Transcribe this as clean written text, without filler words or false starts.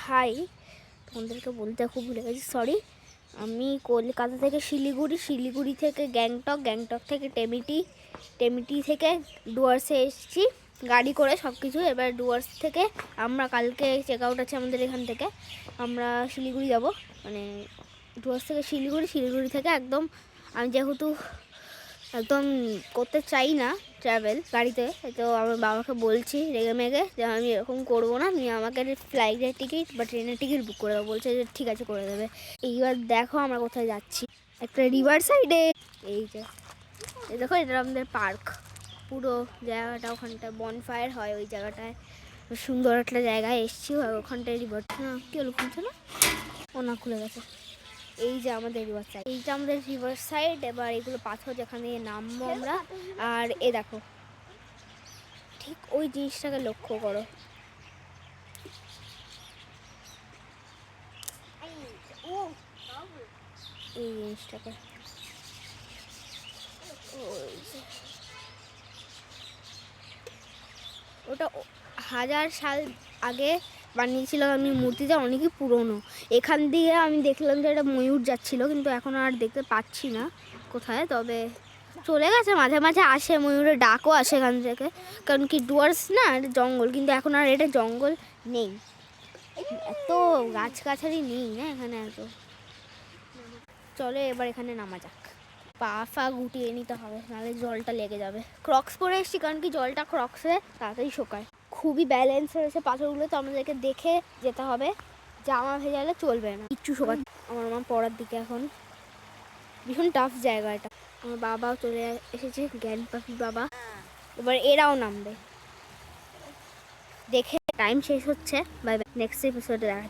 High, তোমাদেরকে বলতে খুব ভুলে গেছি, সরি। আমি কলকাতা থেকে শিলিগুড়ি থেকে গ্যাংটক থেকে টেমিটি থেকে ডুয়ার্সে এসেছি গাড়ি করে সব কিছু। এবার ডুয়ার্স থেকে আমরা কালকে চেক আউট আছে আমাদের এখান থেকে, আমরা শিলিগুড়ি যাব। মানে ডুয়ার্স থেকে শিলিগুড়ি থেকে একদম, আমি যেহেতু একদম করতে চাই না ট্রাভেল গাড়িতে, তো আমার বাবাকে বলছি রেগে মেগে যে আমি এরকম করবো না, তুমি আমাকে ফ্লাইটের টিকিট বা ট্রেনের টিকিট বুক করে দেবো। বলছে যে ঠিক আছে করে দেবে। এইবার দেখো আমরা কোথায় যাচ্ছি, একটা রিভার সাইডে। এই যে দেখো, এটা আমাদের পার্ক, পুরো জায়গাটা ওখানটায় বনফায়ার হয় ওই জায়গাটায়, সুন্দর একটা জায়গায় এসছি। ওখানটায় রিভার, হ্যাঁ কী হলো, খুলছে না, ও না খুলে গেছে। এই যে আমাদের রিভার সাইড, এইটা আমাদের রিভার সাইড। এবার এগুলো পাথর যেখানে নামবো আমরা। আর এ দেখো, ঠিক ওই জিনিসটাকে লক্ষ্য করো, এই জিনিসটাকে, ওটা 1000 সাল আগে বানিয়েছিল। আমি মূর্তিটা অনেকই পুরনো। এখান দিয়ে আমি দেখলাম যে একটা ময়ূর যাচ্ছিল, কিন্তু এখন আর দেখতে পাচ্ছি না কোথায়, তবে চলে গেছে। মাঝে মাঝে আসে, ময়ূরের ডাকও আসে এখান থেকে, কারণ কি ডুয়ার্স না, এটা জঙ্গল, কিন্তু এখন আর এটা জঙ্গল নেই, এত গাছগাছালি নেই না এখানে এত। চলে এবার এখানে নামা যাক, পা ফা গুটিয়ে নিতে হবে, নাহলে জলটা লেগে যাবে। ক্রক্স পরে এসেছি, কারণ কি জলটা ক্রক্সে তাড়াতাড়ি শোকায়। খুবই ব্যালেন্স হয়েছে পাথরগুলো, তো আমাদেরকে দেখে যেতে হবে, জামা ভেজালে চলবে না, কিচ্ছু শোকা। আমার মা পড়ার দিকে এখন, ভীষণ টাফ জায়গা এটা। আমার বাবাও চলে এসেছে, জ্ঞান পাখি বাবা। এবার এরাও নামবে, দেখে টাইম শেষ হচ্ছে। বাই বাই, নেক্সট এপিসোডে দেখা।